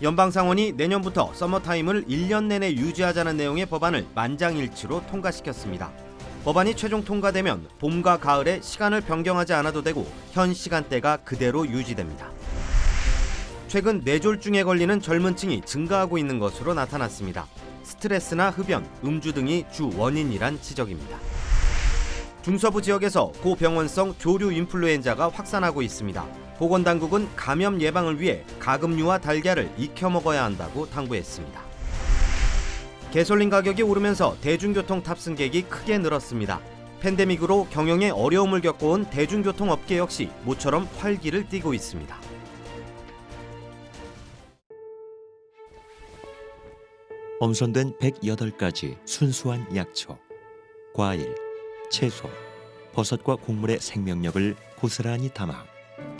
연방상원이 내년부터 서머타임을 1년 내내 유지하자는 내용의 법안을 만장일치로 통과시켰습니다. 법안이 최종 통과되면 봄과 가을에 시간을 변경하지 않아도 되고 현 시간대가 그대로 유지됩니다. 최근 뇌졸중에 걸리는 젊은 층이 증가하고 있는 것으로 나타났습니다. 스트레스나 흡연, 음주 등이 주 원인이란 지적입니다. 중서부 지역에서 고병원성 조류 인플루엔자가 확산하고 있습니다. 보건당국은 감염 예방을 위해 가금류와 달걀을 익혀 먹어야 한다고 당부했습니다. 가솔린 가격이 오르면서 대중교통 탑승객이 크게 늘었습니다. 팬데믹으로 경영에 어려움을 겪어온 대중교통 업계 역시 모처럼 활기를 띠고 있습니다. 엄선된 108가지 순수한 약초, 과일, 채소, 버섯과 곡물의 생명력을 고스란히 담아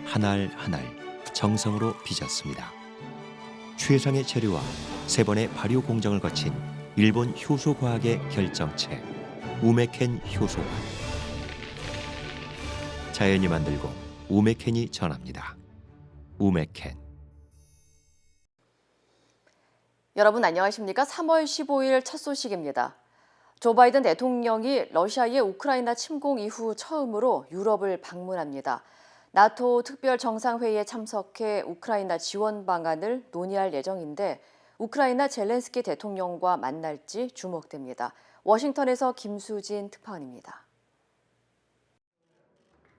한 알 한 알 정성으로 빚었습니다. 최상의 재료와 3번의 발효 공정을 거친 일본 효소과학의 결정체 우메켄 효소화. 자연이 만들고 우메켄이 전합니다. 우메켄. 여러분 안녕하십니까? 3월 15일 첫 소식입니다. 조 바이든 대통령이 러시아의 우크라이나 침공 이후 처음으로 유럽을 방문합니다. 나토 특별 정상회의에 참석해 우크라이나 지원 방안을 논의할 예정인데 우크라이나 젤렌스키 대통령과 만날지 주목됩니다. 워싱턴에서 김수진 특파원입니다.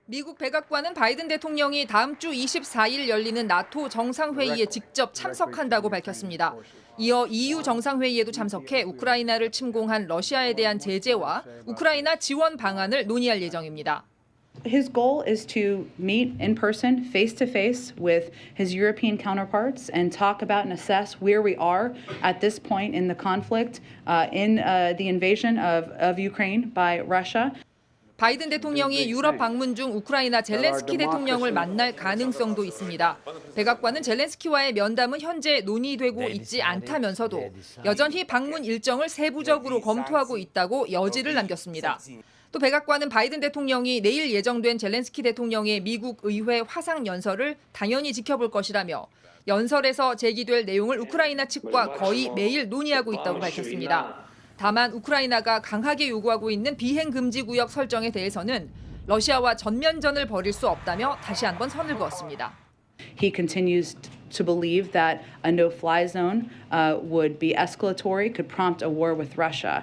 미국 백악관은 바이든 대통령이 다음 주 24일 열리는 나토 정상회의에 직접 참석한다고 밝혔습니다. 이어 EU 정상회의에도 참석해 우크라이나를 침공한 러시아에 대한 제재와 우크라이나 지원 방안을 논의할 예정입니다. His goal is to meet in person, face to face with his European counterparts and talk about and assess where we are at this point in the conflict, in the invasion of Ukraine by Russia. 바이든 대통령이 유럽 방문 중 우크라이나 젤렌스키 대통령을 만날 가능성도 있습니다. 백악관은 젤렌스키와의 면담은 현재 논의되고 있지 않다면서도 여전히 방문 일정을 세부적으로 검토하고 있다고 여지를 남겼습니다. 또 백악관은 바이든 대통령이 내일 예정된 젤렌스키 대통령의 미국 의회 화상 연설을 당연히 지켜볼 것이라며 연설에서 제기될 내용을 우크라이나 측과 거의 매일 논의하고 있다고 밝혔습니다. 다만 우크라이나가 강하게 요구하고 있는 비행 금지 구역 설정에 대해서는 러시아와 전면전을 벌일 수 없다며 다시 한번 선을 그었습니다. He continues to believe that a no-fly zone would be escalatory, could prompt a war with Russia.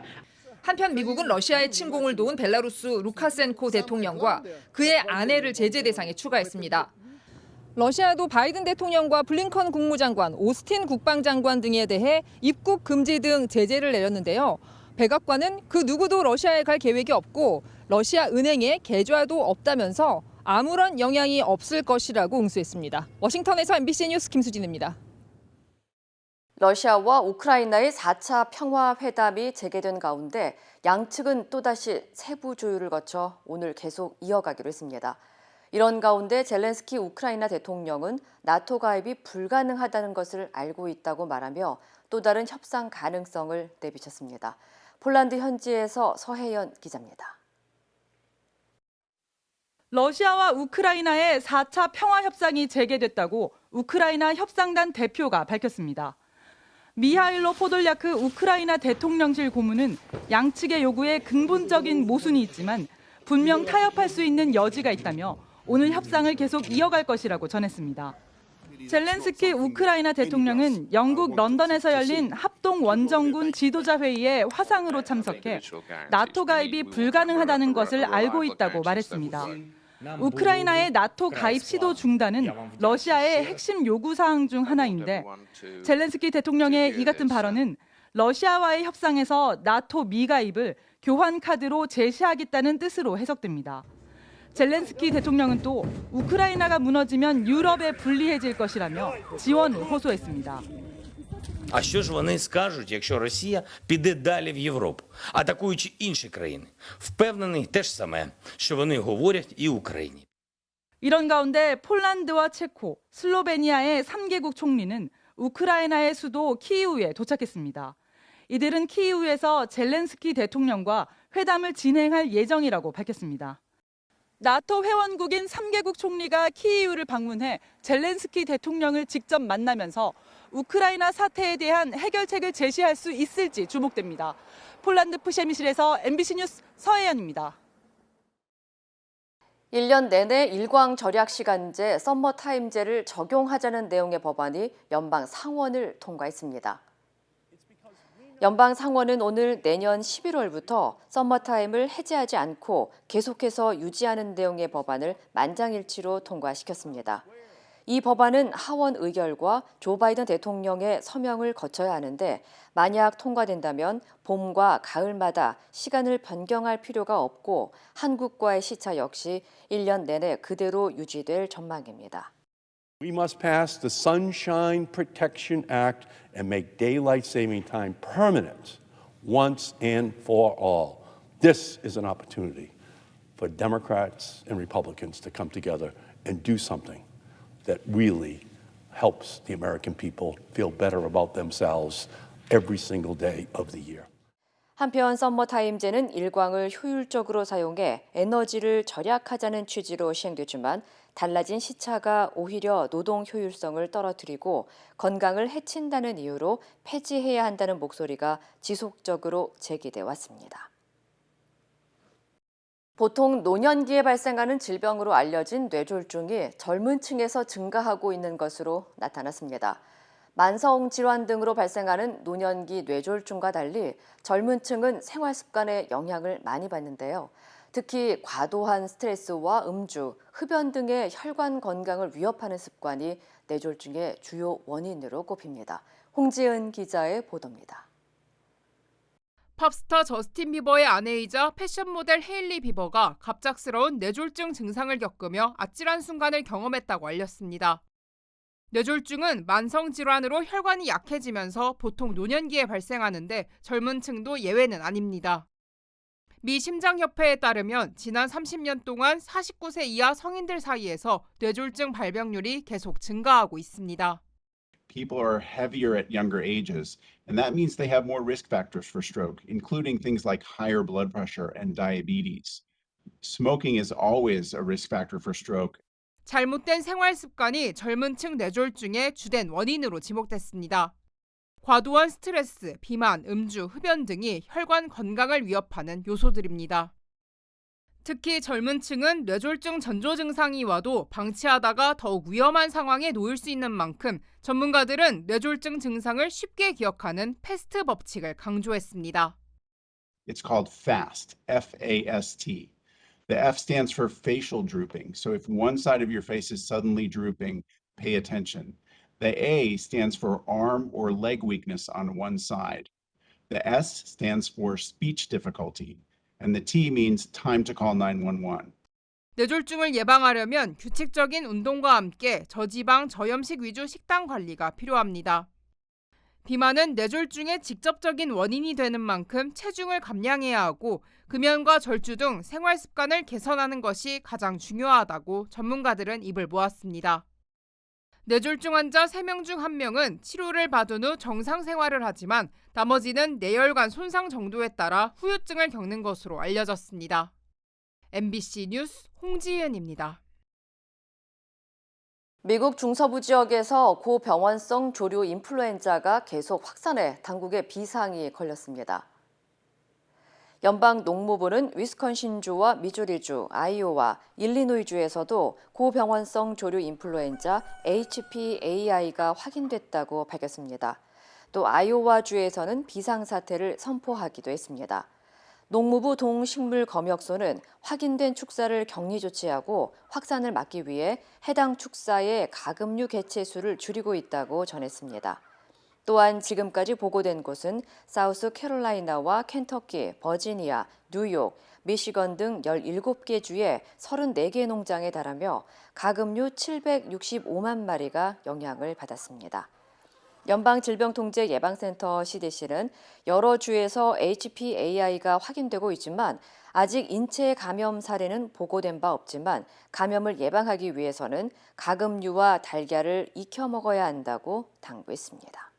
한편 미국은 러시아의 침공을 도운 벨라루스 루카센코 대통령과 그의 아내를 제재 대상에 추가했습니다. 러시아도 바이든 대통령과 블링컨 국무장관, 오스틴 국방장관 등에 대해 입국 금지 등 제재를 내렸는데요. 백악관은 그 누구도 러시아에 갈 계획이 없고 러시아 은행에 계좌도 없다면서 아무런 영향이 없을 것이라고 응수했습니다. 워싱턴에서 MBC 뉴스 김수진입니다. 러시아와 우크라이나의 4차 평화회담이 재개된 가운데 양측은 또다시 세부 조율을 거쳐 오늘 계속 이어가기로 했습니다. 이런 가운데 젤렌스키 우크라이나 대통령은 나토 가입이 불가능하다는 것을 알고 있다고 말하며 또 다른 협상 가능성을 내비쳤습니다. 폴란드 현지에서 서혜연 기자입니다. 러시아와 우크라이나의 4차 평화협상이 재개됐다고 우크라이나 협상단 대표가 밝혔습니다. 미하일로 포돌야크 우크라이나 대통령실 고문은 양측의 요구에 근본적인 모순이 있지만 분명 타협할 수 있는 여지가 있다며 오늘 협상을 계속 이어갈 것이라고 전했습니다. 젤렌스키 우크라이나 대통령은 영국 런던에서 열린 합동 원정군 지도자 회의에 화상으로 참석해 나토 가입이 불가능하다는 것을 알고 있다고 말했습니다. 우크라이나의 나토 가입 시도 중단은 러시아의 핵심 요구 사항 중 하나인데 젤렌스키 대통령의 이 같은 발언은 러시아와의 협상에서 나토 미가입을 교환 카드로 제시하겠다는 뜻으로 해석됩니다. 젤렌스키 대통령은 또 우크라이나가 무너지면 유럽에 불리해질 것이라며 지원을 호소했습니다. А що ж вони скажуть, якщо Росія піде далі в Європу, атакуючи інші країни? Впевнений те ж саме, що вони говорять і Україні. 이런 가운데 폴란드와 체코, 슬로베니아의 3개국 총리는 우크라이나의 수도 키이우에 도착했습니다. 이들은 키이우에서 젤렌스키 대통령과 회담을 진행할 예정이라고 밝혔습니다. 나토 회원국인 3개국 총리가 키이우를 방문해 젤렌스키 대통령을 직접 만나면서 우크라이나 사태에 대한 해결책을 제시할 수 있을지 주목됩니다. 폴란드 프셰미실에서 MBC 뉴스 서혜연입니다. 1년 내내 일광 절약 시간제 썸머타임제를 적용하자는 내용의 법안이 연방 상원을 통과했습니다. 연방 상원은 오늘 내년 11월부터 썸머타임을 해제하지 않고 계속해서 유지하는 내용의 법안을 만장일치로 통과시켰습니다. 이 법안은 하원 의결과 조 바이든 대통령의 서명을 거쳐야 하는데 만약 통과된다면 봄과 가을마다 시간을 변경할 필요가 없고 한국과의 시차 역시 1년 내내 그대로 유지될 전망입니다. We must pass the Sunshine Protection Act and make daylight saving time permanent once and for all. This is an opportunity for Democrats and Republicans to come together and do something that really helps the American people feel better about themselves every single day of the year. 한편 썸머타임제는 일광을 효율적으로 사용해 에너지를 절약하자는 취지로 시행되지만 달라진 시차가 오히려 노동 효율성을 떨어뜨리고 건강을 해친다는 이유로 폐지해야 한다는 목소리가 지속적으로 제기돼 왔습니다. 보통 노년기에 발생하는 질병으로 알려진 뇌졸중이 젊은 층에서 증가하고 있는 것으로 나타났습니다. 만성 질환 등으로 발생하는 노년기 뇌졸중과 달리 젊은 층은 생활 습관에 영향을 많이 받는데요. 특히 과도한 스트레스와 음주, 흡연 등의 혈관 건강을 위협하는 습관이 뇌졸중의 주요 원인으로 꼽힙니다. 홍지은 기자의 보도입니다. 팝스타 저스틴 비버의 아내이자 패션 모델 헤일리 비버가 갑작스러운 뇌졸중 증상을 겪으며 아찔한 순간을 경험했다고 알렸습니다. 뇌졸중은 만성 질환으로 혈관이 약해지면서 보통 노년기에 발생하는데 젊은 층도 예외는 아닙니다. 미 심장협회에 따르면 지난 30년 동안 49세 이하 성인들 사이에서 뇌졸중 발병률이 계속 증가하고 있습니다. People are heavier at younger ages, and that means they have more risk factors for stroke, including things like higher blood pressure and diabetes. Smoking is always a risk factor for stroke. 잘못된 생활 습관이 젊은 층 뇌졸중의 주된 원인으로 지목됐습니다. 과도한 스트레스, 비만, 음주, 흡연 등이 혈관 건강을 위협하는 요소들입니다. 특히 젊은 층은 뇌졸중 전조 증상이 와도 방치하다가 더욱 위험한 상황에 놓일 수 있는 만큼 전문가들은 뇌졸중 증상을 쉽게 기억하는 패스트 법칙을 강조했습니다. It's called FAST, F-A-S-T. The F stands for facial drooping. So if one side of your face is suddenly drooping, pay attention. The A stands for arm or leg weakness on one side. The S stands for speech difficulty. And the T means time to call 911. 뇌졸중을 예방하려면 규칙적인 운동과 함께 저지방, 저염식 위주 식단 관리가 필요합니다. 비만은 뇌졸중의 직접적인 원인이 되는 만큼 체중을 감량해야 하고 금연과 절주 등 생활 습관을 개선하는 것이 가장 중요하다고 전문가들은 입을 모았습니다. 뇌졸중 환자 3명 중 1명은 치료를 받은 후 정상 생활을 하지만 나머지는 뇌혈관 손상 정도에 따라 후유증을 겪는 것으로 알려졌습니다. MBC 뉴스 홍지은입니다. 미국 중서부 지역에서 고병원성 조류 인플루엔자가 계속 확산해 당국에 비상이 걸렸습니다. 연방 농무부는 위스콘신주와 미주리주, 아이오와, 일리노이주에서도 고병원성 조류 인플루엔자 HPAI가 확인됐다고 밝혔습니다. 또 아이오와주에서는 비상사태를 선포하기도 했습니다. 농무부 동식물검역소는 확인된 축사를 격리 조치하고 확산을 막기 위해 해당 축사의 가금류 개체수를 줄이고 있다고 전했습니다. 또한 지금까지 보고된 곳은 사우스캐롤라이나와 켄터키, 버지니아, 뉴욕, 미시건 등 17개 주의 34개 농장에 달하며 가금류 765만 마리가 영향을 받았습니다. 연방질병통제예방센터 CDC는 여러 주에서 HPAI가 확인되고 있지만 아직 인체 감염 사례는 보고된 바 없지만 감염을 예방하기 위해서는 가금류와 달걀을 익혀 먹어야 한다고 당부했습니다.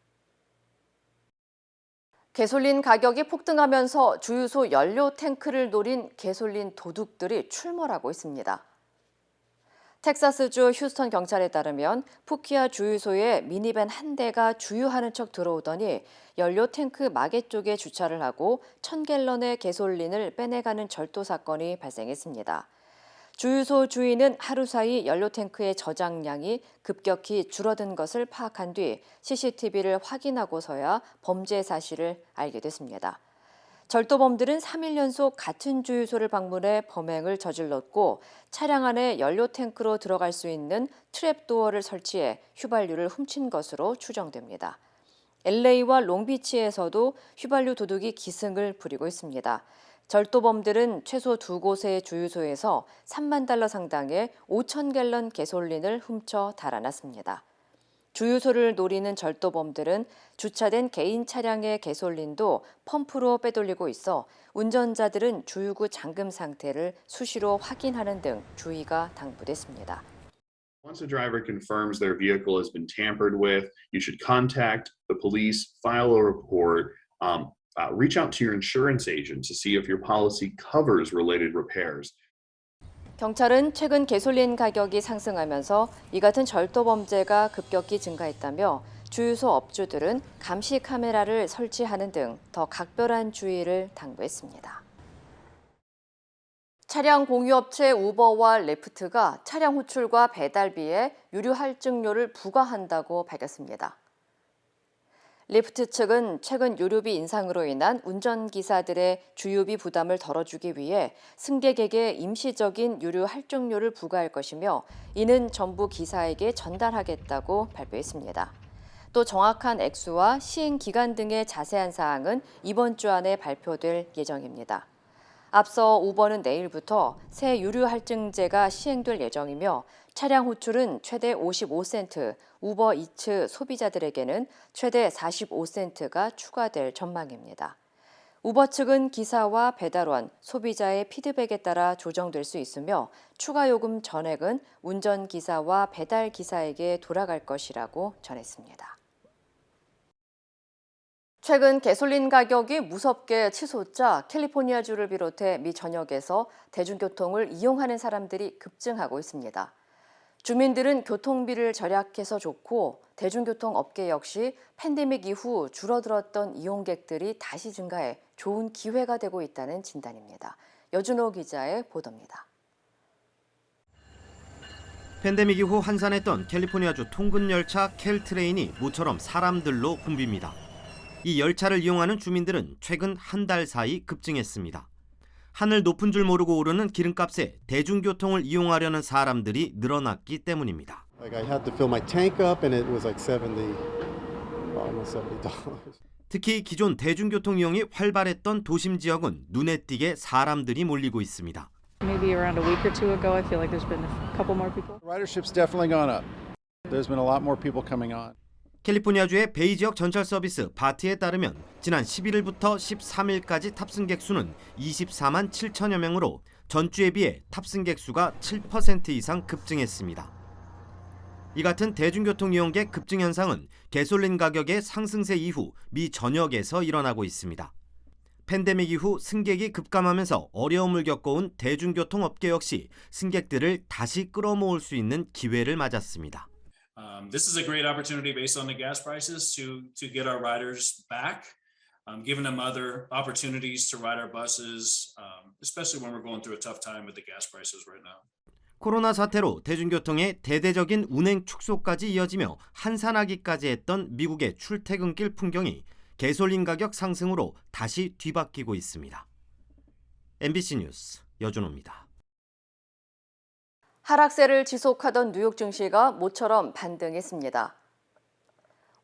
개솔린 가격이 폭등하면서 주유소 연료 탱크를 노린 개솔린 도둑들이 출몰하고 있습니다. 텍사스주 휴스턴 경찰에 따르면 푸키아 주유소에 미니밴 한 대가 주유하는 척 들어오더니 연료 탱크 마개 쪽에 주차를 하고 1,000갤런의 가솔린을 빼내가는 절도 사건이 발생했습니다. 주유소 주인은 하루 사이 연료 탱크의 저장량이 급격히 줄어든 것을 파악한 뒤 CCTV를 확인하고서야 범죄 사실을 알게 됐습니다. 절도범들은 3일 연속 같은 주유소를 방문해 범행을 저질렀고 차량 안에 연료 탱크로 들어갈 수 있는 트랩도어를 설치해 휘발유를 훔친 것으로 추정됩니다. LA와 롱비치에서도 휘발유 도둑이 기승을 부리고 있습니다. 절도범들은 최소 2곳의 주유소에서 $30,000 상당의 5,000갤런 가솔린을 훔쳐 달아났습니다. 주유소를 노리는 절도범들은 주차된 개인 차량의 가솔린도 펌프로 빼돌리고 있어 운전자들은 주유구 잠금 상태를 수시로 확인하는 등 주의가 당부됐습니다. Once a driver confirms their vehicle has been tampered with, you should contact the police, file a report, reach out to your insurance agent to see if your policy covers related repairs. 경찰은 최근 가솔린 가격이 상승하면서 이 같은 절도 범죄가 급격히 증가했다며 주유소 업주들은 감시 카메라를 설치하는 등 더 각별한 주의를 당부했습니다. 차량 공유업체 우버와 리프트가 차량 호출과 배달비에 유류 할증료를 부과한다고 밝혔습니다. 리프트 측은 최근 유류비 인상으로 인한 운전기사들의 주유비 부담을 덜어주기 위해 승객에게 임시적인 유류 할증료를 부과할 것이며 이는 전부 기사에게 전달하겠다고 발표했습니다. 또 정확한 액수와 시행 기간 등의 자세한 사항은 이번 주 안에 발표될 예정입니다. 앞서 우버는 내일부터 새 유류 할증제가 시행될 예정이며 차량 호출은 최대 55센트, 우버 이츠 소비자들에게는 최대 45센트가 추가될 전망입니다. 우버 측은 기사와 배달원, 소비자의 피드백에 따라 조정될 수 있으며 추가 요금 전액은 운전기사와 배달기사에게 돌아갈 것이라고 전했습니다. 최근 가솔린 가격이 무섭게 치솟자 캘리포니아주를 비롯해 미 전역에서 대중교통을 이용하는 사람들이 급증하고 있습니다. 주민들은 교통비를 절약해서 좋고 대중교통 업계 역시 팬데믹 이후 줄어들었던 이용객들이 다시 증가해 좋은 기회가 되고 있다는 진단입니다. 여준호 기자의 보도입니다. 팬데믹 이후 한산했던 캘리포니아주 통근 열차 캘트레인이 모처럼 사람들로 붐빕니다. 이 열차를 이용하는 주민들은 최근 한 달 사이 급증했습니다. 하늘 높은 줄 모르고 오르는 기름값에 대중교통을 이용하려는 사람들이 늘어났기 때문입니다. Like I had to fill my tank up and it was like almost $70. 특히 기존 대중교통 이용이 활발했던 도심 지역은 눈에 띄게 사람들이 몰리고 있습니다. Maybe around a week or two ago, I feel like there's been a couple more people. Ridership's definitely gone up. There's been a lot more people coming on. 캘리포니아주의 베이 지역 전철 서비스 바트에 따르면 지난 11일부터 13일까지 탑승객 수는 24만 7천여 명으로 전주에 비해 탑승객 수가 7% 이상 급증했습니다. 이 같은 대중교통 이용객 급증 현상은 가솔린 가격의 상승세 이후 미 전역에서 일어나고 있습니다. 팬데믹 이후 승객이 급감하면서 어려움을 겪어온 대중교통 업계 역시 승객들을 다시 끌어모을 수 있는 기회를 맞았습니다. This is a great opportunity based on the gas prices to get our riders back, giving them other opportunities to ride our buses, especially when we're going through a tough time with the gas prices right now. 코로나 사태로 대중교통의 대대적인 운행 축소까지 이어지며 한산하기까지 했던 미국의 출퇴근길 풍경이 가솔린 가격 상승으로 다시 뒤바뀌고 있습니다. MBC 뉴스 여준호입니다. 하락세를 지속하던 뉴욕 증시가 모처럼 반등했습니다.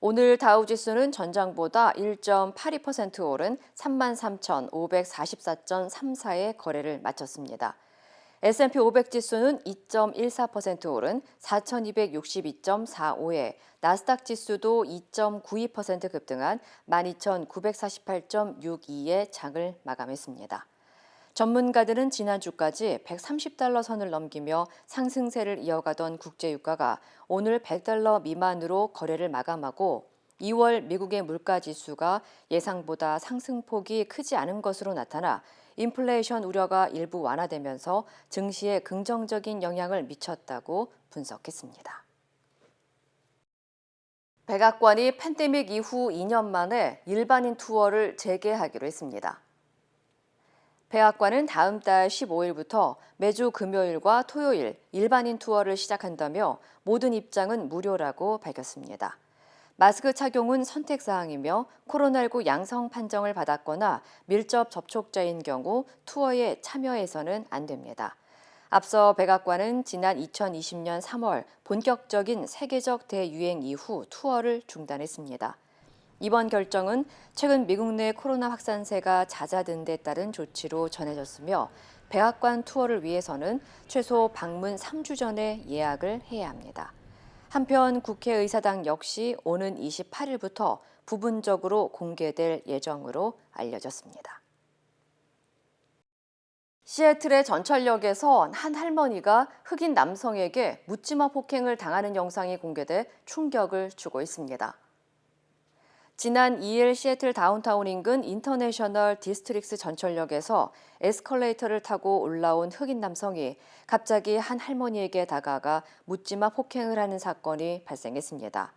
오늘 다우지수는 전장보다 1.82% 오른 33,544.34의 거래를 마쳤습니다. S&P 500 지수는 2.14% 오른 4,262.45에 나스닥 지수도 2.92% 급등한 12,948.62의 장을 마감했습니다. 전문가들은 지난주까지 $130 선을 넘기며 상승세를 이어가던 국제유가가 오늘 $100 미만으로 거래를 마감하고 2월 미국의 물가지수가 예상보다 상승폭이 크지 않은 것으로 나타나 인플레이션 우려가 일부 완화되면서 증시에 긍정적인 영향을 미쳤다고 분석했습니다. 백악관이 팬데믹 이후 2년 만에 일반인 투어를 재개하기로 했습니다. 백악관은 다음 달 15일부터 매주 금요일과 토요일 일반인 투어를 시작한다며 모든 입장은 무료라고 밝혔습니다. 마스크 착용은 선택사항이며 코로나19 양성 판정을 받았거나 밀접 접촉자인 경우 투어에 참여해서는 안 됩니다. 앞서 백악관은 지난 2020년 3월 본격적인 세계적 대유행 이후 투어를 중단했습니다. 이번 결정은 최근 미국 내 코로나 확산세가 잦아든 데 따른 조치로 전해졌으며 백악관 투어를 위해서는 최소 방문 3주 전에 예약을 해야 합니다. 한편 국회의사당 역시 오는 28일부터 부분적으로 공개될 예정으로 알려졌습니다. 시애틀의 전철역에서 한 할머니가 흑인 남성에게 묻지마 폭행을 당하는 영상이 공개돼 충격을 주고 있습니다. 지난 2일 시애틀 다운타운 인근 인터내셔널 디스트릭스 전철역에서 에스컬레이터를 타고 올라온 흑인 남성이 갑자기 한 할머니에게 다가가 묻지마 폭행을 하는 사건이 발생했습니다.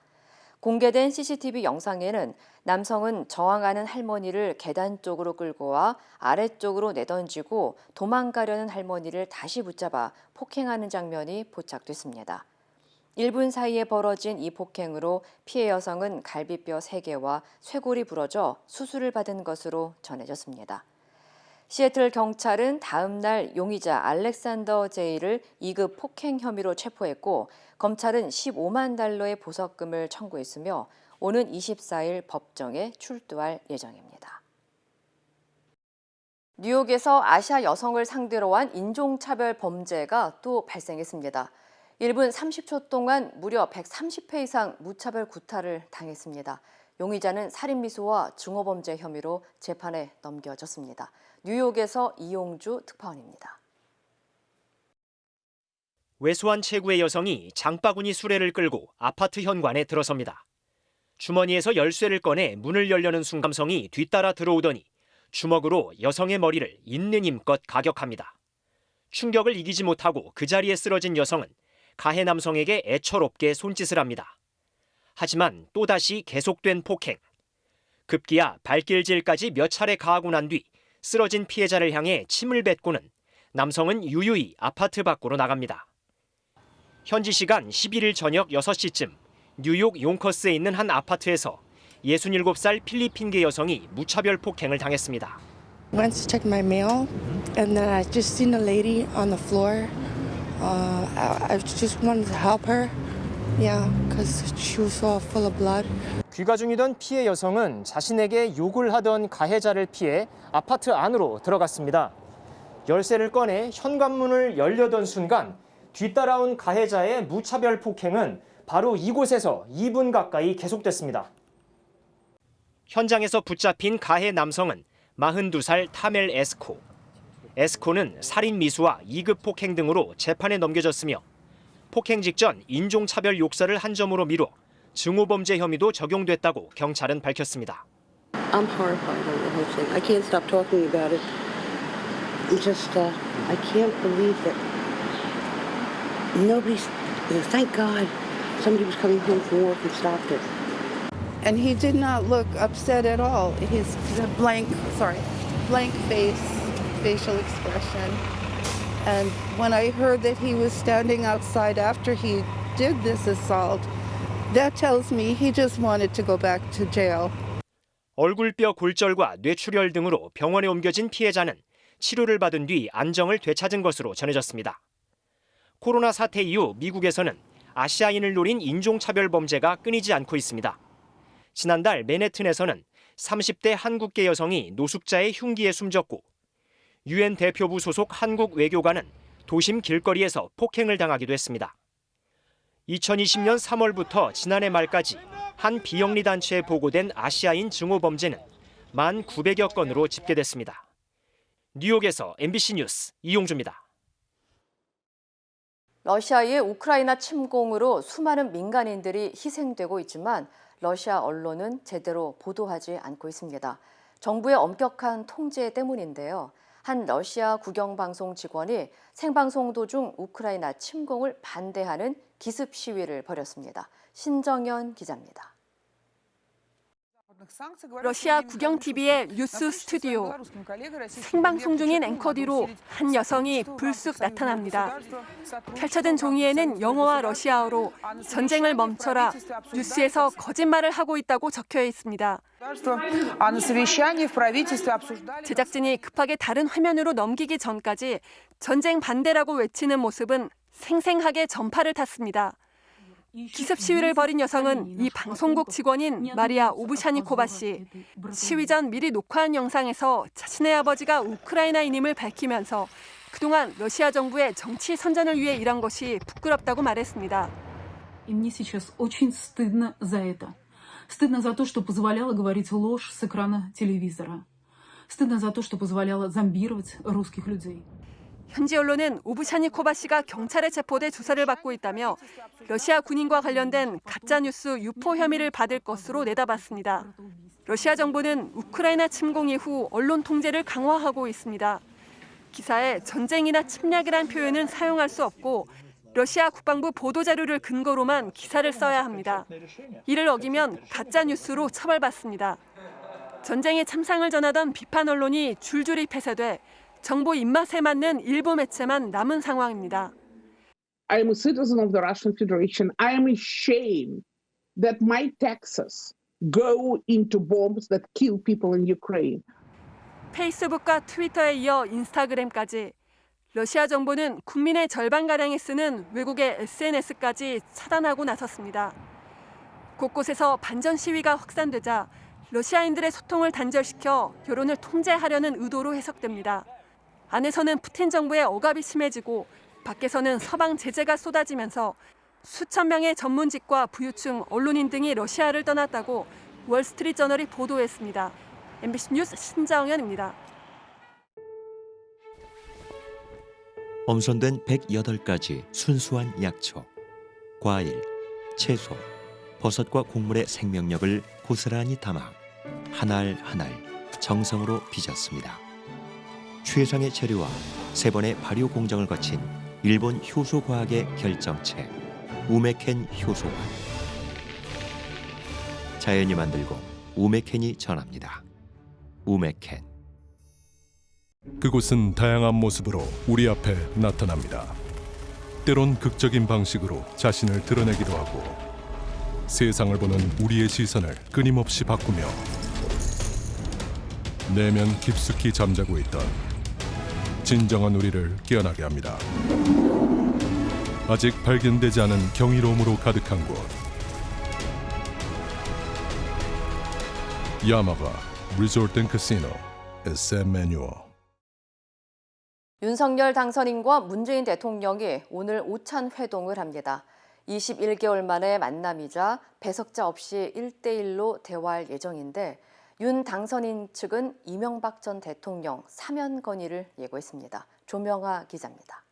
공개된 CCTV 영상에는 남성은 저항하는 할머니를 계단 쪽으로 끌고 와 아래쪽으로 내던지고 도망가려는 할머니를 다시 붙잡아 폭행하는 장면이 포착됐습니다. 1분 사이에 벌어진 이 폭행으로 피해 여성은 갈비뼈 3개와 쇄골이 부러져 수술을 받은 것으로 전해졌습니다. 시애틀 경찰은 다음 날 용의자 알렉산더 제이를 2급 폭행 혐의로 체포했고 검찰은 15만 달러의 보석금을 청구했으며 오는 24일 법정에 출두할 예정입니다. 뉴욕에서 아시아 여성을 상대로 한 인종차별 범죄가 또 발생했습니다. 1분 30초 동안 무려 130회 이상 무차별 구타를 당했습니다. 용의자는 살인미수와 증오범죄 혐의로 재판에 넘겨졌습니다. 뉴욕에서 이용주 특파원입니다. 왜소한 체구의 여성이 장바구니 수레를 끌고 아파트 현관에 들어섭니다. 주머니에서 열쇠를 꺼내 문을 열려는 순간 남성이 뒤따라 들어오더니 주먹으로 여성의 머리를 있는 힘껏 가격합니다. 충격을 이기지 못하고 그 자리에 쓰러진 여성은 가해 남성에게 애처롭게 손짓을 합니다. 하지만 또다시 계속된 폭행. 급기야 발길질까지 몇 차례 가하고 난 뒤 쓰러진 피해자를 향해 침을 뱉고는 남성은 유유히 아파트 밖으로 나갑니다. 현지 시간 11일 저녁 6시쯤 뉴욕 용커스에 있는 한 아파트에서 67살 필리핀계 여성이 무차별 폭행을 당했습니다. Went to check my mail, and then I just seen a lady on the floor. I just wanted to help her, yeah, because she was so full of blood. 귀가 중이던 피해 여성은 자신에게 욕을 하던 가해자를 피해 아파트 안으로 들어갔습니다. 열쇠를 꺼내 현관문을 열려던 순간 뒤따라온 가해자의 무차별 폭행은 바로 이곳에서 2분 가까이 계속됐습니다. 현장에서 붙잡힌 가해 남성은 42살 타멜 에스코. 에스코는 살인 미수와 2급 폭행 등으로 재판에 넘겨졌으며 폭행 직전 인종차별 욕설을 한 점으로 미뤄 증오범죄 혐의도 적용됐다고 경찰은 밝혔습니다. I'm horrified by the whole thing. I can't stop talking about it. It's just, I can't believe that nobody's, thank God, somebody was coming home from work and stopped it. And he did not look upset at all. His blank face, facial expression. And when I heard that he was standing outside after he did this assault, that tells me he just wanted to go back to jail. 얼굴뼈 골절과 뇌출혈 등으로 병원에 옮겨진 피해자는 치료를 받은 뒤 안정을 되찾은 것으로 전해졌습니다. 코로나 사태 이후 미국에서는 아시아인을 노린 인종차별 범죄가 끊이지 않고 있습니다. 지난달 맨해튼에서는 30대 한국계 여성이 노숙자의 흉기에 숨졌고 유엔 대표부 소속 한국 외교관은 도심 길거리에서 폭행을 당하기도 했습니다. 2020년 3월부터 지난해 말까지 한 비영리 단체에 보고된 아시아인 증오 범죄는 1,900여 건으로 집계됐습니다. 뉴욕에서 MBC 뉴스 이용주입니다. 러시아의 우크라이나 침공으로 수많은 민간인들이 희생되고 있지만 러시아 언론은 제대로 보도하지 않고 있습니다. 정부의 엄격한 통제 때문인데요. 한 러시아 국영방송 직원이 생방송 도중 우크라이나 침공을 반대하는 기습 시위를 벌였습니다. 신정연 기자입니다. 러시아 국영TV의 뉴스 스튜디오. 생방송 중인 앵커 뒤로 한 여성이 불쑥 나타납니다. 펼쳐진 종이에는 영어와 러시아어로 전쟁을 멈춰라, 뉴스에서 거짓말을 하고 있다고 적혀 있습니다. 제작진이 급하게 다른 화면으로 넘기기 전까지 전쟁 반대라고 외치는 모습은 생생하게 전파를 탔습니다. 기습 시위를 벌인 여성은 이 방송국 직원인 마리아 오브샤니코바 씨. 시위 전 미리 녹화한 영상에서 자신의 아버지가 우크라이나인임을 밝히면서 그동안 러시아 정부의 정치 선전을 위해 일한 것이 부끄럽다고 말했습니다. Мне сейчас очень стыдно за это. Стыдно за то, что позволяла говорить ложь с экрана телевизора. Стыдно за то, что позволяла зомбировать русских людей. 현지 언론은 오브샤니코바 씨가 경찰에 체포돼 조사를 받고 있다며 러시아 군인과 관련된 가짜뉴스 유포 혐의를 받을 것으로 내다봤습니다. 러시아 정부는 우크라이나 침공 이후 언론 통제를 강화하고 있습니다. 기사에 전쟁이나 침략이란 표현은 사용할 수 없고 러시아 국방부 보도자료를 근거로만 기사를 써야 합니다. 이를 어기면 가짜뉴스로 처벌받습니다. 전쟁의 참상을 전하던 비판 언론이 줄줄이 폐쇄돼 정부 입맛에 맞는 일부 매체만 남은 상황입니다. I am a citizen of the Russian Federation. I am ashamed that my taxes go into bombs that kill people in Ukraine. 페이스북과 트위터에 이어 인스타그램까지 러시아 정부는 국민의 절반가량이 쓰는 외국의 SNS까지 차단하고 나섰습니다. 곳곳에서 반전 시위가 확산되자 러시아인들의 소통을 단절시켜 여론을 통제하려는 의도로 해석됩니다. 안에서는 푸틴 정부의 억압이 심해지고 밖에서는 서방 제재가 쏟아지면서 수천 명의 전문직과 부유층, 언론인 등이 러시아를 떠났다고 월스트리트저널이 보도했습니다. MBC 뉴스 신정연입니다. 엄선된 108가지 순수한 약초, 과일, 채소, 버섯과 곡물의 생명력을 고스란히 담아 한 알 한 알 정성으로 빚었습니다. 최상의 재료와 3번의 발효 공정을 거친 일본 효소과학의 결정체 우메켄 효소와 자연이 만들고 우메켄이 전합니다. 우메켄. 그곳은 다양한 모습으로 우리 앞에 나타납니다. 때론 극적인 방식으로 자신을 드러내기도 하고 세상을 보는 우리의 시선을 끊임없이 바꾸며 내면 깊숙이 잠자고 있던 진정한 우리를 깨어나게 합니다. 아직 발견되지 않은 경이로움으로 가득한 곳. 야마가 리조트 앤 카시노 SM 매뉴얼. 윤석열 당선인과 문재인 대통령이 오늘 오찬 회동을 합니다. 21개월 만에 만남이자 배석자 없이 1대1로 대화할 예정인데 윤 당선인 측은 이명박 전 대통령 사면 건의를 예고했습니다. 조명아 기자입니다.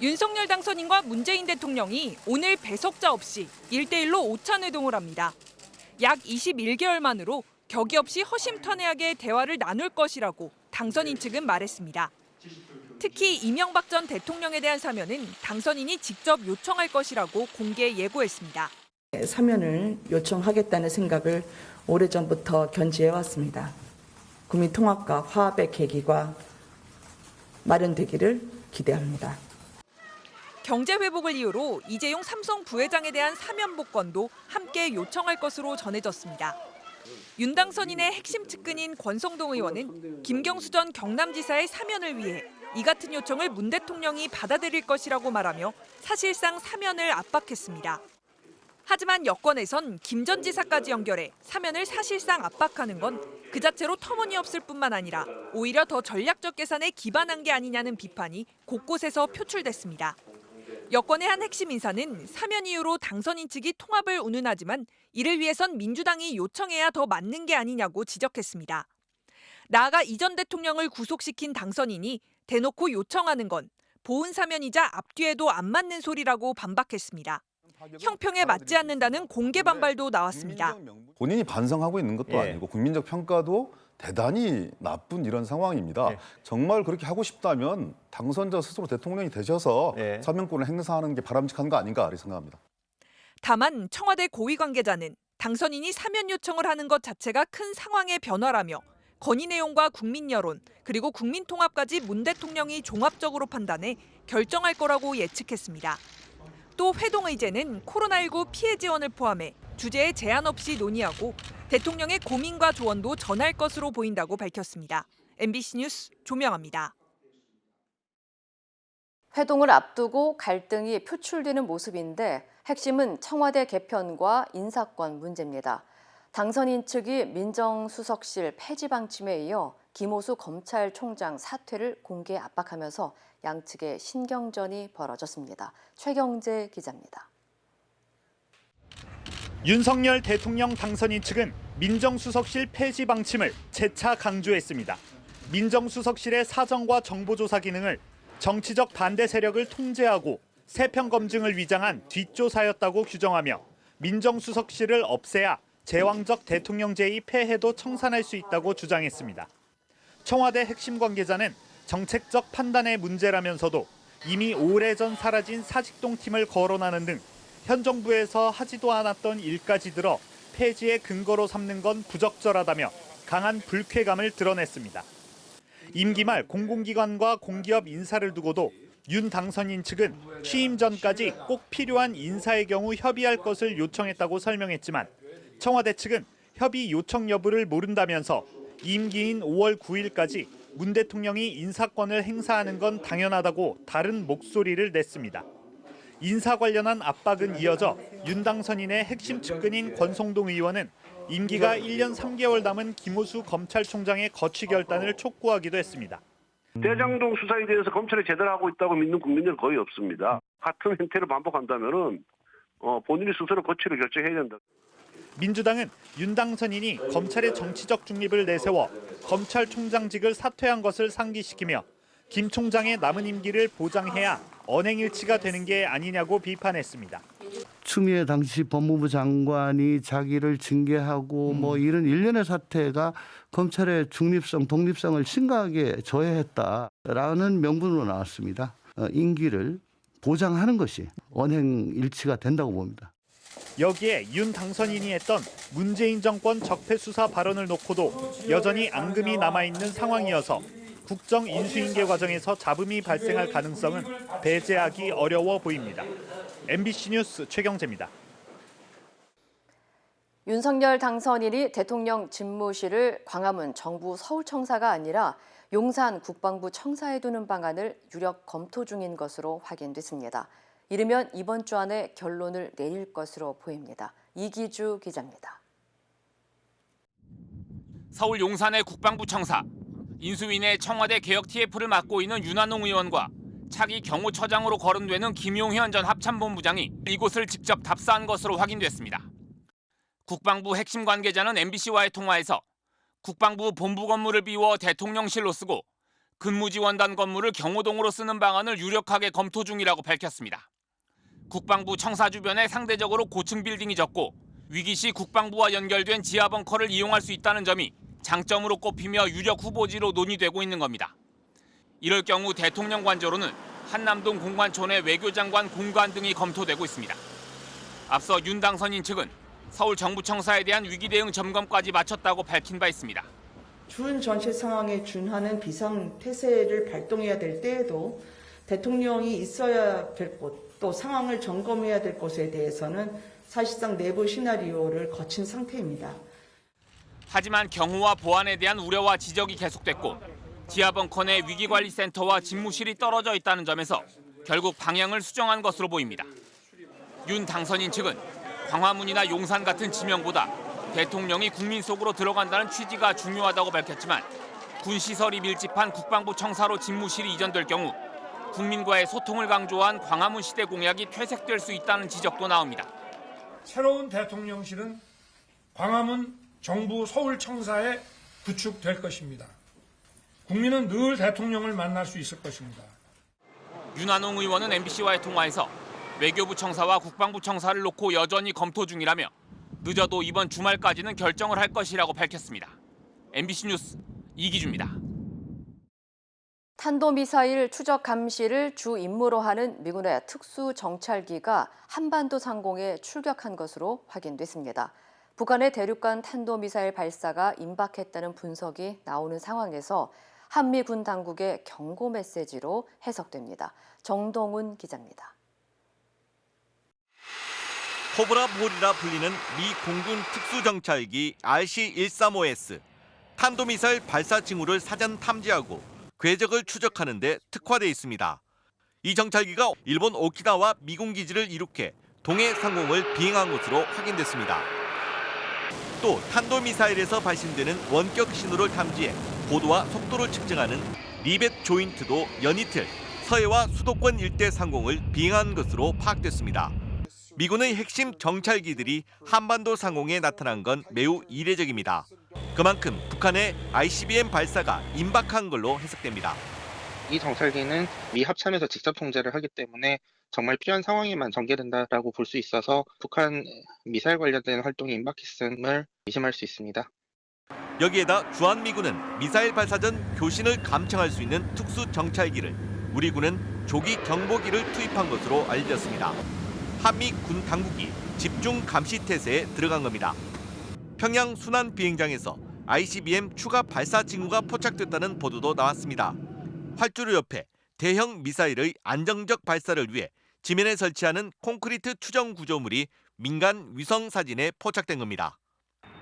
윤석열 당선인과 문재인 대통령이 오늘 배석자 없이 1대1로 오찬 회동을 합니다. 약 21개월 만으로 격이 없이 허심탄회하게 대화를 나눌 것이라고 당선인 측은 말했습니다. 특히 이명박 전 대통령에 대한 사면은 당선인이 직접 요청할 것이라고 공개 예고했습니다. 사면을 요청하겠다는 생각을 오래전부터 견지해왔습니다. 국민 통합과 화합의 계기가 마련되기를 기대합니다. 경제 회복을 이유로 이재용 삼성 부회장에 대한 사면 복권도 함께 요청할 것으로 전해졌습니다. 윤 당선인의 핵심 측근인 권성동 의원은 김경수 전 경남지사의 사면을 위해 이 같은 요청을 문 대통령이 받아들일 것이라고 말하며 사실상 사면을 압박했습니다. 하지만 여권에선 김 전 지사까지 연결해 사면을 사실상 압박하는 건 그 자체로 터무니없을 뿐만 아니라 오히려 더 전략적 계산에 기반한 게 아니냐는 비판이 곳곳에서 표출됐습니다. 여권의 한 핵심 인사는 사면 이후로 당선인 측이 통합을 운운하지만 이를 위해선 민주당이 요청해야 더 맞는 게 아니냐고 지적했습니다. 나아가 이 전 대통령을 구속시킨 당선인이 대놓고 요청하는 건 보훈 사면이자 앞뒤에도 안 맞는 소리라고 반박했습니다. 형평에 맞지 않는다는 공개 반발도 나왔습니다. 본인이 반성하고 있는 것도 아니고 국민적 평가도 대단히 나쁜 이런 상황입니다. 정말 그렇게 하고 싶다면 당선자 스스로 대통령이 되셔서 사명권을 행사하는 게 바람직한 거 아닌가 이렇게 생각합니다. 다만 청와대 고위 관계자는 당선인이 사면 요청을 하는 것 자체가 큰 상황의 변화라며 건의 내용과 국민 여론 그리고 국민 통합까지 문 대통령이 종합적으로 판단해 결정할 거라고 예측했습니다. 또 회동의제는 코로나19 피해 지원을 포함해 주제에 제한 없이 논의하고 대통령의 고민과 조언도 전할 것으로 보인다고 밝혔습니다. MBC 뉴스 조명아입니다. 회동을 앞두고 갈등이 표출되는 모습인데 핵심은 청와대 개편과 인사권 문제입니다. 당선인 측이 민정수석실 폐지 방침에 이어 김호수 검찰총장 사퇴를 공개 압박하면서 양측의 신경전이 벌어졌습니다. 최경재 기자입니다. 윤석열 대통령 당선인 측은 민정수석실 폐지 방침을 재차 강조했습니다. 민정수석실의 사정과 정보조사 기능을 정치적 반대 세력을 통제하고 세평 검증을 위장한 뒷조사였다고 규정하며 민정수석실을 없애야 제왕적 대통령제의 폐해도 청산할 수 있다고 주장했습니다. 청와대 핵심 관계자는 정책적 판단의 문제라면서도 이미 오래전 사라진 사직동팀을 거론하는 등 현 정부에서 하지도 않았던 일까지 들어 폐지의 근거로 삼는 건 부적절하다며 강한 불쾌감을 드러냈습니다. 임기 말 공공기관과 공기업 인사를 두고도 윤 당선인 측은 취임 전까지 꼭 필요한 인사의 경우 협의할 것을 요청했다고 설명했지만 청와대 측은 협의 요청 여부를 모른다면서 임기인 5월 9일까지 문 대통령이 인사권을 행사하는 건 당연하다고 다른 목소리를 냈습니다. 인사 관련한 압박은 이어져 윤 당선인의 핵심 측근인 권성동 의원은 임기가 1년 3개월 남은 김호수 검찰총장의 거취 결단을 촉구하기도 했습니다. 대장동 수사에 대해서 검찰이 제대로 하고 있다고 믿는 국민들은 거의 없습니다. 같은 행태를 반복한다면은 본인이 스스로 거취를 결정해야 된다. 민주당은 윤 당선인이 검찰의 정치적 중립을 내세워 검찰총장직을 사퇴한 것을 상기시키며 김 총장의 남은 임기를 보장해야 언행일치가 되는 게 아니냐고 비판했습니다. 추미애 당시 법무부 장관이 자기를 징계하고 뭐 이런 일련의 사태가 검찰의 중립성, 독립성을 심각하게 저해했다라는 명분으로 나왔습니다. 임기를 보장하는 것이 언행일치가 된다고 봅니다. 여기에 윤 당선인이 했던 문재인 정권 적폐 수사 발언을 놓고도 여전히 앙금이 남아있는 상황이어서 국정 인수인계 과정에서 잡음이 발생할 가능성은 배제하기 어려워 보입니다. MBC 뉴스 최경재입니다. 윤석열 당선인이 대통령 집무실을 광화문 정부 서울청사가 아니라 용산 국방부 청사에 두는 방안을 유력 검토 중인 것으로 확인됐습니다. 이르면 이번 주 안에 결론을 내릴 것으로 보입니다. 이기주 기자입니다. 서울 용산의 국방부 청사, 인수위내 청와대 개혁 TF를 맡고 있는 윤한홍 의원과 차기 경호처장으로 거론되는 김용현 전 합참본부장이 이곳을 직접 답사한 것으로 확인됐습니다. 국방부 핵심 관계자는 MBC와의 통화에서 국방부 본부 건물을 비워 대통령실로 쓰고 근무지원단 건물을 경호동으로 쓰는 방안을 유력하게 검토 중이라고 밝혔습니다. 국방부 청사 주변에 상대적으로 고층 빌딩이 적고 위기 시 국방부와 연결된 지하 벙커를 이용할 수 있다는 점이 장점으로 꼽히며 유력 후보지로 논의되고 있는 겁니다. 이럴 경우 대통령 관저로는 한남동 공관촌의 외교장관 공관 등이 검토되고 있습니다. 앞서 윤 당선인 측은 서울 정부청사에 대한 위기 대응 점검까지 마쳤다고 밝힌 바 있습니다. 준 전체 상황에 준하는 비상태세를 발동해야 될 때에도 대통령이 있어야 될 곳, 또 상황을 점검해야 될 곳에 대해서는 사실상 내부 시나리오를 거친 상태입니다. 하지만 경호와 보안에 대한 우려와 지적이 계속됐고 지하벙커 내 위기관리센터와 집무실이 떨어져 있다는 점에서 결국 방향을 수정한 것으로 보입니다. 윤 당선인 측은 광화문이나 용산 같은 지명보다 대통령이 국민 속으로 들어간다는 취지가 중요하다고 밝혔지만 군시설이 밀집한 국방부 청사로 집무실이 이전될 경우 국민과의 소통을 강조한 광화문 시대 공약이 퇴색될 수 있다는 지적도 나옵니다. 새로운 대통령실은 광화문 정부 서울청사에 구축될 것입니다. 국민은 늘 대통령을 만날 수 있을 것입니다. 윤한홍 의원은 MBC와의 통화에서 외교부 청사와 국방부 청사를 놓고 여전히 검토 중이라며 늦어도 이번 주말까지는 결정을 할 것이라고 밝혔습니다. MBC 뉴스 이기주입니다. 탄도미사일 추적 감시를 주 임무로 하는 미군의 특수정찰기가 한반도 상공에 출격한 것으로 확인됐습니다. 북한의 대륙간 탄도미사일 발사가 임박했다는 분석이 나오는 상황에서 한미 군 당국의 경고 메시지로 해석됩니다. 정동훈 기자입니다. 코브라 볼이라 불리는 미 공군 특수정찰기 RC-135S. 탄도미사일 발사 징후를 사전 탐지하고 궤적을 추적하는 데 특화돼 있습니다. 이 정찰기가 일본 오키나와 미군 기지를 이륙해 동해 상공을 비행한 것으로 확인됐습니다. 또 탄도미사일에서 발신되는 원격 신호를 탐지해 고도와 속도를 측정하는 리벳 조인트도 연이틀 서해와 수도권 일대 상공을 비행한 것으로 파악됐습니다. 미군의 핵심 정찰기들이 한반도 상공에 나타난 건 매우 이례적입니다. 그만큼 북한의 ICBM 발사가 임박한 걸로 해석됩니다. 이 정찰기는 미 합참에서 직접 통제를 하기 때문에 정말 필요한 상황에만 전개된다라고 볼 수 있어서 북한 미사일 관련된 활동이 임박했음을 의심할 수 있습니다. 여기에다 주한미군은 미사일 발사 전 교신을 감청할 수 있는 특수 정찰기를, 우리 군은 조기 경보기를 투입한 것으로 알려졌습니다. 한미 군 당국이 집중 감시 태세에 들어간 겁니다. 평양 순안 비행장에서 ICBM 추가 발사 징후가 포착됐다는 보도도 나왔습니다. 활주로 옆에 대형 미사일의 안정적 발사를 위해 지면에 설치하는 콘크리트 추정 구조물이 민간 위성 사진에 포착된 겁니다.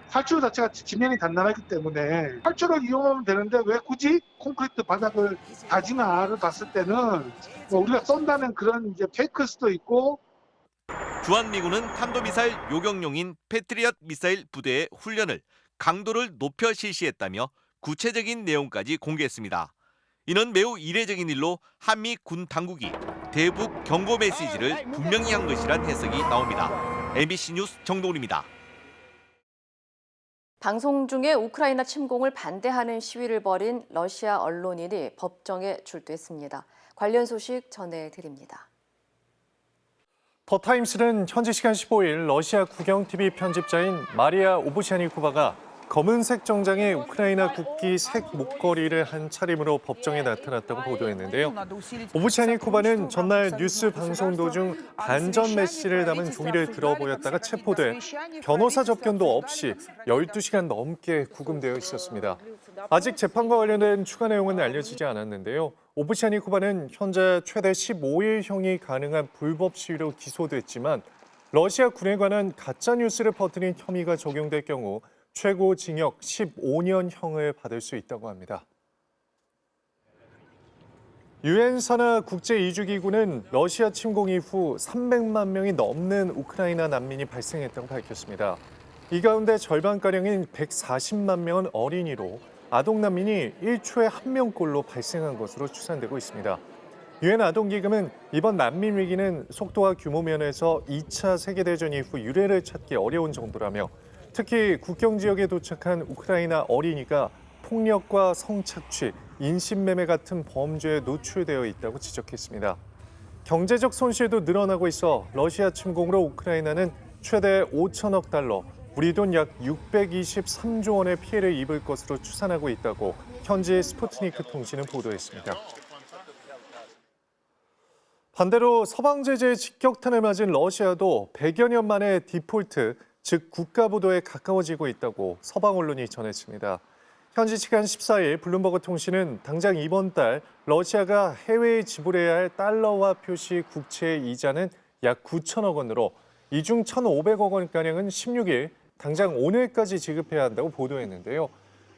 활주로 자체가 지면이 단단하기 때문에 활주로를 이용하면 되는데 왜 굳이 콘크리트 바닥을 다지나를 봤을 때는 뭐 우리가 쏜다는 그런 이제 페이크일 수도 있고. 주한미군은 탄도미사일 요격용인 패트리엇 미사일 부대의 훈련을 강도를 높여 실시했다며 구체적인 내용까지 공개했습니다. 이는 매우 이례적인 일로 한미 군 당국이 대북 경고 메시지를 분명히 한 것이란 해석이 나옵니다. MBC 뉴스 정동훈입니다. 방송 중에 우크라이나 침공을 반대하는 시위를 벌인 러시아 언론인이 법정에 출두했습니다. 관련 소식 전해드립니다. 더타임스는 현지 시간 15일 러시아 국영-TV 편집자인 마리아 오브샤니코바가 검은색 정장에 우크라이나 국기 색 목걸이를 한 차림으로 법정에 나타났다고 보도했는데요. 오브샤니코바는 전날 뉴스 방송 도중 반전 메시지를 담은 종이를 들어 보였다가 체포돼 변호사 접견도 없이 12시간 넘게 구금되어 있었습니다. 아직 재판과 관련된 추가 내용은 알려지지 않았는데요. 오브샤니코바는 현재 최대 15일형이 가능한 불법 시위로 기소됐지만 러시아 군에 관한 가짜 뉴스를 퍼뜨린 혐의가 적용될 경우 최고 징역 15년형을 받을 수 있다고 합니다. 유엔 산하 국제이주기구는 러시아 침공 이후 300만 명이 넘는 우크라이나 난민이 발생했다고 밝혔습니다. 이 가운데 절반가량인 140만 명은 어린이로 아동 난민이 1초에 1명꼴로 발생한 것으로 추산되고 있습니다. 유엔 아동기금은 이번 난민 위기는 속도와 규모 면에서 2차 세계대전 이후 유례를 찾기 어려운 정도라며 특히 국경 지역에 도착한 우크라이나 어린이가 폭력과 성착취, 인신매매 같은 범죄에 노출되어 있다고 지적했습니다. 경제적 손실도 늘어나고 있어 러시아 침공으로 우크라이나는 최대 5천억 달러, 우리 돈 약 623조 원의 피해를 입을 것으로 추산하고 있다고 현지 스푸트니크 통신은 보도했습니다. 반대로 서방 제재의 직격탄을 맞은 러시아도 100여 년 만에 디폴트, 즉 국가 부도에 가까워지고 있다고 서방 언론이 전했습니다. 현지 시간 14일 블룸버그 통신은 당장 이번 달 러시아가 해외에 지불해야 할 달러화 표시 국채의 이자는 약 9천억 원으로 이 중 1,500억 원가량은 16일, 당장 오늘까지 지급해야 한다고 보도했는데요.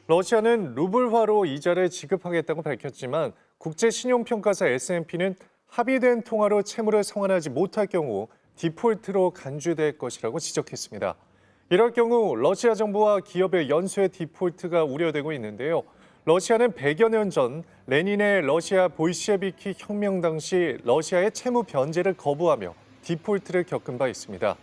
러시아는 루블화로 이자를 지급하겠다고 밝혔지만 국제신용평가사 S&P는 합의된 통화로 채무를 상환하지 못할 경우 디폴트로 간주될 것이라고 지적했습니다. 이럴 경우 러시아 정부와 기업의 연쇄 디폴트가 우려되고 있는데요. 러시아는 100여 년 전 레닌의 러시아 볼셰비키 혁명 당시 러시아의 채무 변제를 거부하며 디폴트를 겪은 바 있습니다.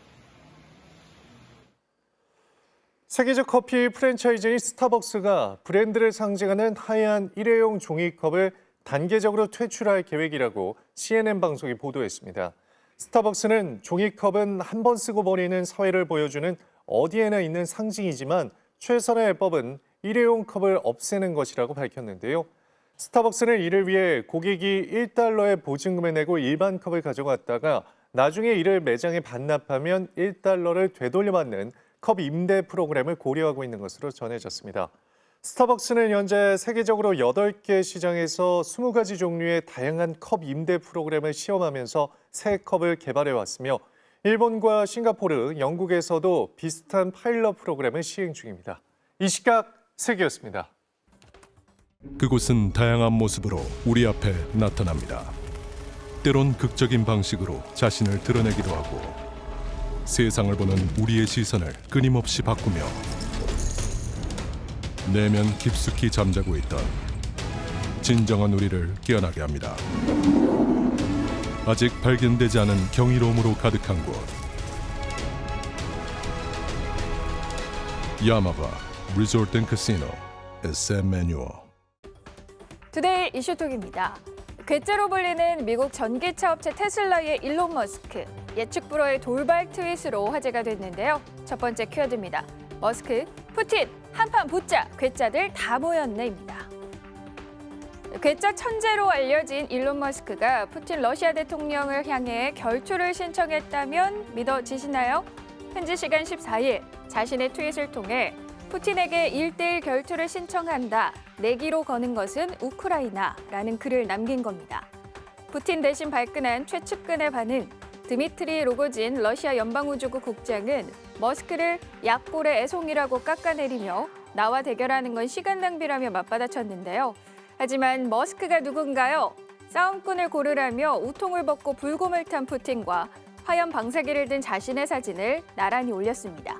세계적 커피 프랜차이즈인 스타벅스가 브랜드를 상징하는 하얀 일회용 종이컵을 단계적으로 퇴출할 계획이라고 CNN 방송이 보도했습니다. 스타벅스는 종이컵은 한 번 쓰고 버리는 사회를 보여주는 어디에나 있는 상징이지만 최선의 해법은 일회용 컵을 없애는 것이라고 밝혔는데요. 스타벅스는 이를 위해 고객이 $1의 보증금을 내고 일반 컵을 가져갔다가 나중에 이를 매장에 반납하면 $1를 되돌려받는 컵 임대 프로그램을 고려하고 있는 것으로 전해졌습니다. 스타벅스는 현재 세계적으로 8개 시장에서 20가지 종류의 다양한 컵 임대 프로그램을 시험하면서 새 컵을 개발해 왔으며 일본과 싱가포르, 영국에서도 비슷한 파일럿 프로그램을 시행 중입니다. 이 시각 세계였습니다. 그곳은 다양한 모습으로 우리 앞에 나타납니다. 때론 극적인 방식으로 자신을 드러내기도 하고 세상을 보는 우리의 시선을 끊임없이 바꾸며 내면 깊숙이 잠자고 있던 진정한 우리를 깨어나게 합니다. 아직 발견되지 않은 경이로움으로 가득한 곳. 야마바 리조트 앤 카시노 SM 매뉴얼. 투데이 이슈톡입니다. 괴짜로 불리는 미국 전기차 업체 테슬라의 일론 머스크. 예측 불허의 돌발 트윗으로 화제가 됐는데요. 첫 번째 키워드입니다. 머스크, 푸틴, 한판 붙자, 괴짜들 다 모였네입니다. 괴짜 천재로 알려진 일론 머스크가 푸틴 러시아 대통령을 향해 결투를 신청했다면 믿어지시나요? 현지 시간 14일 자신의 트윗을 통해 푸틴에게 1대1 결투를 신청한다. 내기로 거는 것은 우크라이나라는 글을 남긴 겁니다. 푸틴 대신 발끈한 최측근의 반응. 드미트리 로고진 러시아 연방우주국 국장은 머스크를 약골의 애송이라고 깎아내리며 나와 대결하는 건 시간 낭비라며 맞받아쳤는데요. 하지만 머스크가 누군가요? 싸움꾼을 고르라며 우통을 벗고 불곰을 탄 푸틴과 화염 방사기를 든 자신의 사진을 나란히 올렸습니다.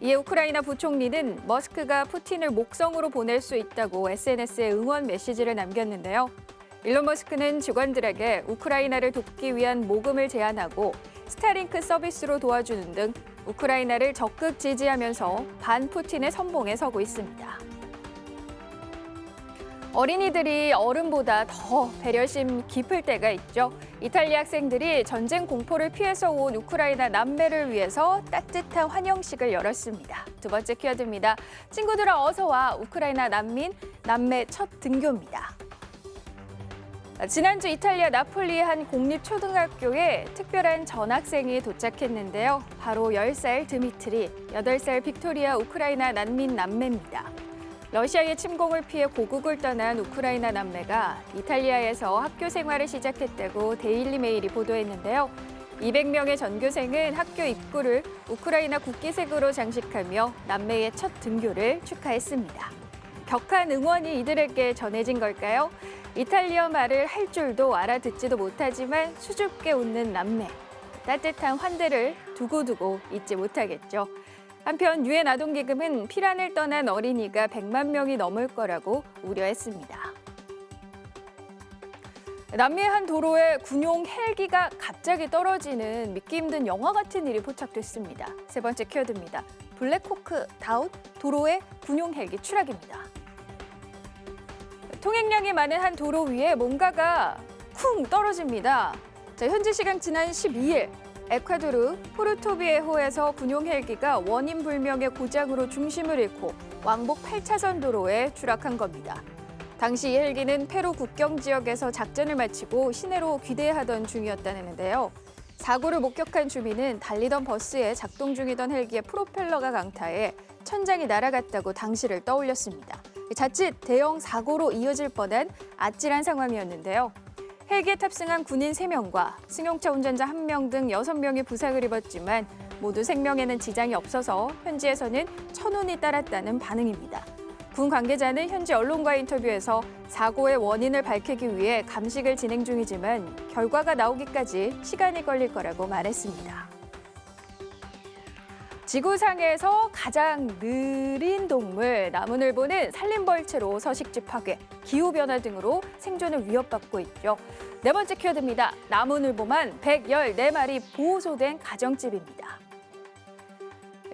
이에 우크라이나 부총리는 머스크가 푸틴을 목성으로 보낼 수 있다고 SNS에 응원 메시지를 남겼는데요. 일론 머스크는 직원들에게 우크라이나를 돕기 위한 모금을 제안하고 스타링크 서비스로 도와주는 등 우크라이나를 적극 지지하면서 반푸틴의 선봉에 서고 있습니다. 어린이들이 어른보다 더 배려심 깊을 때가 있죠. 이탈리아 학생들이 전쟁 공포를 피해서 온 우크라이나 남매를 위해서 따뜻한 환영식을 열었습니다. 두 번째 키워드입니다. 친구들아 어서 와. 우크라이나 난민, 남매 첫 등교입니다. 지난주 이탈리아 나폴리의 한 공립초등학교에 특별한 전학생이 도착했는데요. 바로 10살 드미트리, 8살 빅토리아 우크라이나 난민 남매입니다. 러시아의 침공을 피해 고국을 떠난 우크라이나 남매가 이탈리아에서 학교 생활을 시작했다고 데일리 메일이 보도했는데요. 200명의 전교생은 학교 입구를 우크라이나 국기색으로 장식하며 남매의 첫 등교를 축하했습니다. 격한 응원이 이들에게 전해진 걸까요? 이탈리아 말을 할 줄도 알아듣지도 못하지만 수줍게 웃는 남매. 따뜻한 환대를 두고두고 잊지 못하겠죠. 한편 유엔 아동기금은 피란을 떠난 어린이가 100만 명이 넘을 거라고 우려했습니다. 남미의 한 도로에 군용 헬기가 갑자기 떨어지는 믿기 힘든 영화 같은 일이 포착됐습니다. 세 번째 키워드입니다. 블랙호크 다운, 도로에 군용 헬기 추락입니다. 통행량이 많은 한 도로 위에 뭔가가 쿵 떨어집니다. 자, 현지 시간 지난 12일 에콰도르 포르토비에호에서 군용 헬기가 원인 불명의 고장으로 중심을 잃고 왕복 8차선 도로에 추락한 겁니다. 당시 이 헬기는 페루 국경 지역에서 작전을 마치고 시내로 귀대하던 중이었다는데요. 사고를 목격한 주민은 달리던 버스에 작동 중이던 헬기의 프로펠러가 강타해 천장이 날아갔다고 당시를 떠올렸습니다. 자칫 대형 사고로 이어질 뻔한 아찔한 상황이었는데요. 헬기에 탑승한 군인 3명과 승용차 운전자 1명 등 6명이 부상을 입었지만 모두 생명에는 지장이 없어서 현지에서는 천운이 따랐다는 반응입니다. 군 관계자는 현지 언론과의 인터뷰에서 사고의 원인을 밝히기 위해 감식을 진행 중이지만 결과가 나오기까지 시간이 걸릴 거라고 말했습니다. 지구상에서 가장 느린 동물 나무늘보는 산림벌채로 서식지 파괴, 기후변화 등으로 생존을 위협받고 있죠. 네 번째 키워드입니다. 나무늘보만 114마리 보호소된 가정집입니다.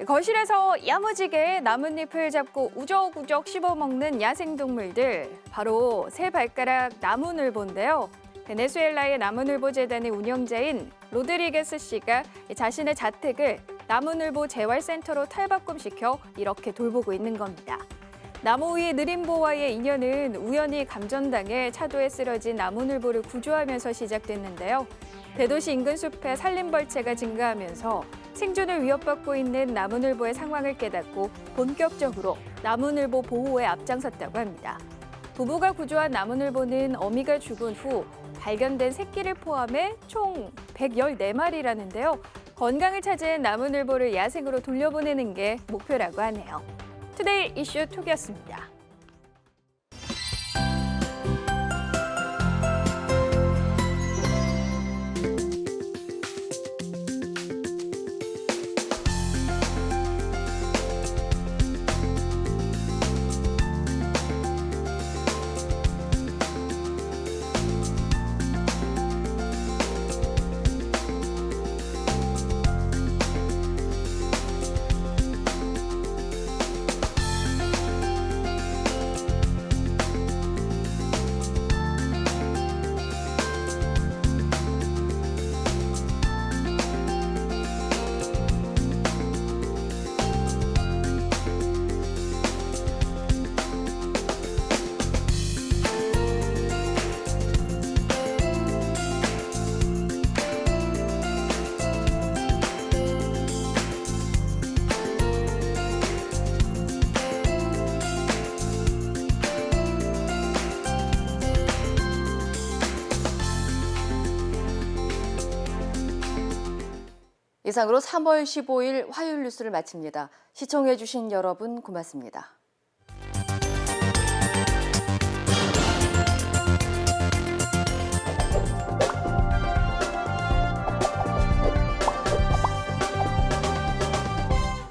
거실에서 야무지게 나뭇잎을 잡고 우적우적 씹어먹는 야생동물들, 바로 세 발가락 나무늘보인데요. 베네수엘라의 나무늘보 재단의 운영자인 로드리게스 씨가 자신의 자택을 나무늘보 재활센터로 탈바꿈시켜 이렇게 돌보고 있는 겁니다. 나무 위 느림보와의 인연은 우연히 감전당해 차도에 쓰러진 나무늘보를 구조하면서 시작됐는데요. 대도시 인근 숲의 산림벌채가 증가하면서 생존을 위협받고 있는 나무늘보의 상황을 깨닫고 본격적으로 나무늘보 보호에 앞장섰다고 합니다. 부부가 구조한 나무늘보는 어미가 죽은 후 발견된 새끼를 포함해 총 114마리라는데요. 건강을 찾은 나무늘보를 야생으로 돌려보내는 게 목표라고 하네요. 투데이 이슈 톡이었습니다. 이상으로 3월 15일 화요일 뉴스를 마칩니다. 시청해주신 여러분 고맙습니다.